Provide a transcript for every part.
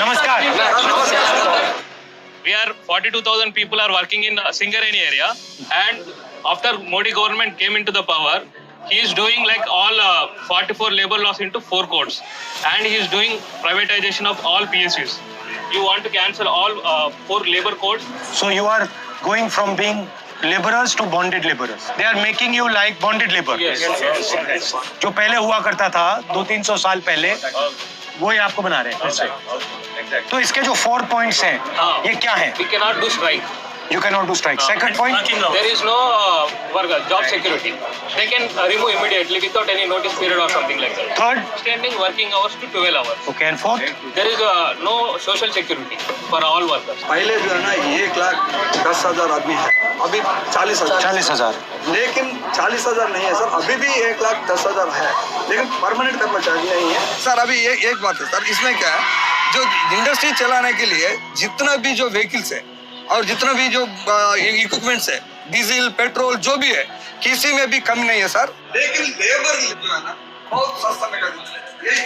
Namaskar. We are 42,000 people are working in Singareni area, and after Modi government came into the power, he is doing like all 44 labor laws into 4 codes, and he is doing privatization of all PSUs. You want to cancel all 4 labor codes? So you are going from being laborers to bonded laborers. They are making you like bonded labor. Yes. जो पहले हुआ करता था 200-300 साल पहले, वो ही आपको बना रहे हैं फिर से। तो इसके जो 4 points हैं, ये क्या है? We cannot do strike. You cannot do strike. Second point, There is no job security. They can remove immediately without any notice period or something like that. third, Extending working hours to 12 hours. okay, and fourth, There is no social security for all workers. पहले जो है ना 1,10,000 आदमी है, अभी 40,000। 40,000। लेकिन 40,000 नहीं है सर, अभी भी 1,10,000 है, लेकिन परमानेंट कर्मचारी नहीं है सर। अभी एक बात है सर, इसमें क्या है, जो इंडस्ट्री चलाने के लिए जितना भी जो व्हीकल्स है और जितना भी जो इक्विपमेंट्स है, डीजल पेट्रोल जो भी है, किसी में भी कमी नहीं है सर। लेकिन लेबर जो है ना बहुत सस्ता में कर देते हैं।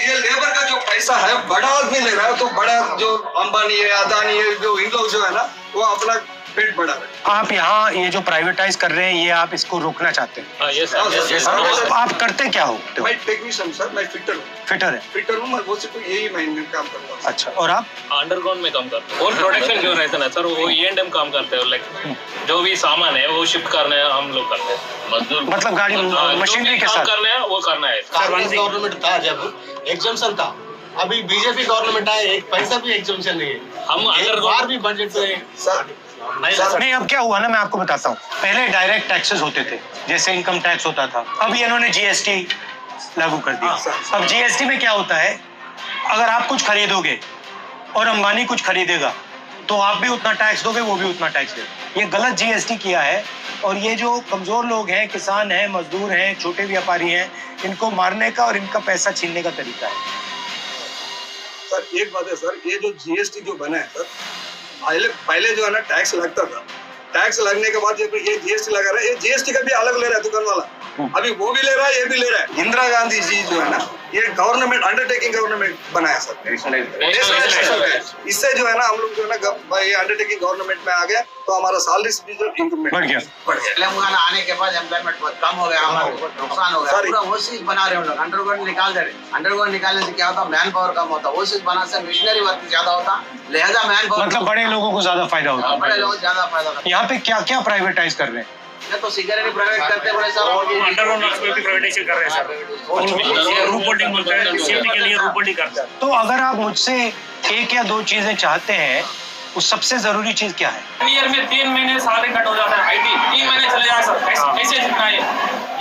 ये लेबर का जो पैसा है बड़ा आदमी ले रहा है, तो बड़ा जो अंबानी है, अदानी है, जो इन लोग जो है ना वो अपना पेट बढ़ा रहे हैं। आप यहाँ ये जो प्राइवेटाइज कर रहे हैं, ये आप इसको रोकना चाहते हैं। Yes, sir. Yes, sir. तो आप करते क्या हो? मैं टेक्नीशियन सर, मैं फिटर हूँ। फिटर है। फिटर हूँ, मैं वो सिर्फ यही महीने में काम करता हूँ। अच्छा, और आप? अंडरग्राउंड में काम करते हैं। और प्रोडक्शन जो रहता है ना सर, वो E&M काम करते हैं। लाइक जो भी सामान है वो शिफ्ट करना है, हम लोग करते हैं। मजदूर मतलब गाड़ी मशीनरी के साथ करना है, वो करना है। कांग्रेस गवर्नमेंट था जब एग्जाम्शन था, अभी बीजेपी गवर्नमेंट आए, एक पैसा भी एग्जाम्शन नहीं है। हम एक अंडरग्राउंड बार भी बजट सर नहीं, अब क्या हुआ ना, मैं आपको बताता हूँ। पहले डायरेक्ट टैक्सेस होते थे, जैसे इनकम टैक्स होता था। अब ये इन्होंने जीएसटी लागू कर दिया। अब जीएसटी में क्या होता है, अगर आप कुछ खरीदोगे और अंबानी कुछ खरीदेगा, तो आप भी उतना टैक्स दोगे, वो भी उतना टैक्स देगा। ये गलत जीएसटी किया है, और ये जो कमजोर लोग हैं, किसान हैं, मजदूर हैं, छोटे व्यापारी हैं, इनको मारने का और इनका पैसा छीनने का तरीका है। सर एक बात है सर, ये जो जीएसटी जो बना है सर, पहले जो है ना टैक्स लगता था, टैक्स लगने के बाद जब ये जीएसटी लगा रहा है, ये जीएसटी का भी अलग ले रहा है दुकान वाला, अभी वो भी ले रहा है, ये भी ले रहा है। इंदिरा गांधी जी जो है ना, ये गवर्नमेंट अंडरटेकिंग गवर्नमेंट बनाया सर, इससे जो है ना हम लोग जो है ना ये अंडरटेकिंग गवर्नमेंट में आ गया, तो हमारा सैलरी भी जो इंक्रीमेंट बढ़ गया। तेलंगाना आने के बाद एम्प्लॉयमेंट बहुत कम हो गया, हमारा नुकसान हो गया। पूरा वो चीज बना रहे हैं लोग, अंडरग्राउंड निकाल दे रहे। अंडरग्राउंड निकालने से क्या होता, मैन पावर कम होता, वो चीज बना से मिशनरी वर्क ज्यादा होता, लिहाजा मैन पावर मतलब बड़े लोगों को ज्यादा फायदा होता है। बड़े लोग ज्यादा फायदा होता। यहाँ पे क्या क्या प्राइवेटाइज कर रहे हैं? ये तो सिगरेट प्राइवेट करते बड़े साहब, अंडरग्राउंड भी प्राइवेटाइजेशन कर रहे हैं सर। रूप होल्डिंग बोलते हैं, सेफ्टी के लिए रूप होल्डिंग करते हैं। तो अगर आप मुझसे एक या दो चीजें चाहते हैं, वो सबसे जरूरी चीज क्या है? ईयर में 3 महीने साल कट हो जाता है। आईटी 3 महीने चले जाए सर, कैसे जितना है?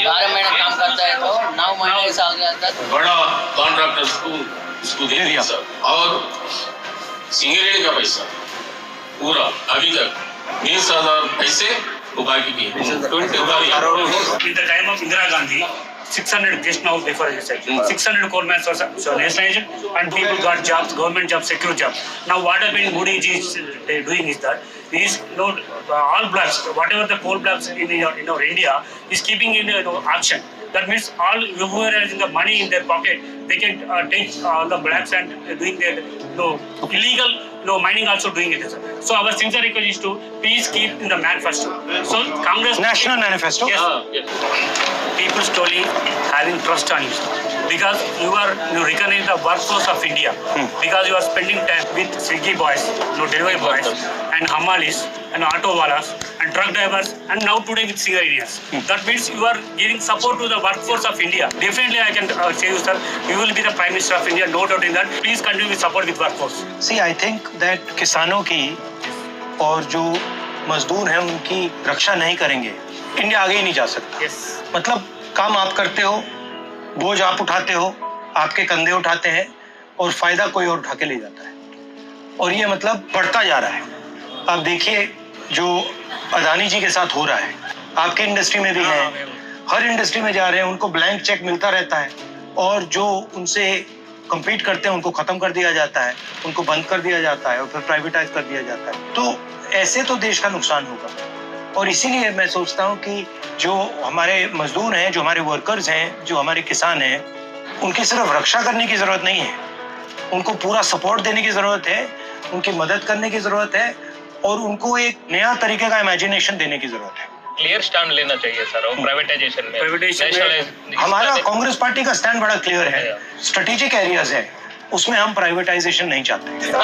12 महीने काम करता है तो 9 महीने साल के अंदर बड़ा कॉन्ट्रैक्टर्स को उसको दे दिया सर। और सिंगरेणी का पैसा पूरा अभी तक 20,000 पैसे उगाही की है। In the time of Indira Gandhi, 600 just now before you said 600 coal mines were nationalized and people got jobs, government jobs, secure jobs. Now what happened, Modi ji is doing is that he is all blocks, whatever the coal blocks in our India is keeping in auction. That means all whoever has the money in their pocket, they can take all the blacks and doing their illegal mining also doing it. So our sincere request is to please keep in the manifesto. So Congress national manifesto. yes, people slowly having trust on you because you recognize the workforce of India because you are spending time with Swiggy boys, delivery boys and Hamalis and auto walas and truck drivers and now today with Singarenians. That means you are giving support to the workforce of India. Definitely I can say you sir, you will be the Prime Minister of India, no doubt in that. Please continue with support with workforce. See, I think that किसानों की और जो मजदूर हैं उनकी रक्षा नहीं करेंगे, India आगे ही नहीं जा सकता। Yes. मतलब काम आप करते हो, बोझ आप उठाते हो, आपके कंधे उठाते हैं और फायदा कोई और उठा के ले जाता है, और ये मतलब बढ़ता जा रहा है। आप देखिए जो अदानी जी के साथ हो रहा है, आपकी इंडस्ट्री में भी है, हर इंडस्ट्री में जा रहे हैं, उनको ब्लैंक चेक मिलता रहता है, और जो उनसे कम्पीट करते हैं उनको खत्म कर दिया जाता है, उनको बंद कर दिया जाता है और फिर प्राइवेटाइज कर दिया जाता है। तो ऐसे तो देश का नुकसान होगा, और इसीलिए मैं सोचता हूँ कि जो हमारे मजदूर हैं, जो हमारे वर्कर्स हैं, जो हमारे किसान हैं, उनकी सिर्फ रक्षा करने की जरूरत नहीं है, उनको पूरा सपोर्ट देने की ज़रूरत है, उनकी मदद करने की ज़रूरत है और उनको एक नया तरीके का इमेजिनेशन देने की ज़रूरत है। क्लियर स्टैंड लेना चाहिए सर और प्राइवेटाइजेशन में, Privatization में Nationalize- हमारा कांग्रेस पार्टी का स्टैंड बड़ा क्लियर है। स्ट्रेटेजिक एरियाज है, उसमें हम प्राइवेटाइजेशन नहीं चाहते। వందనాలు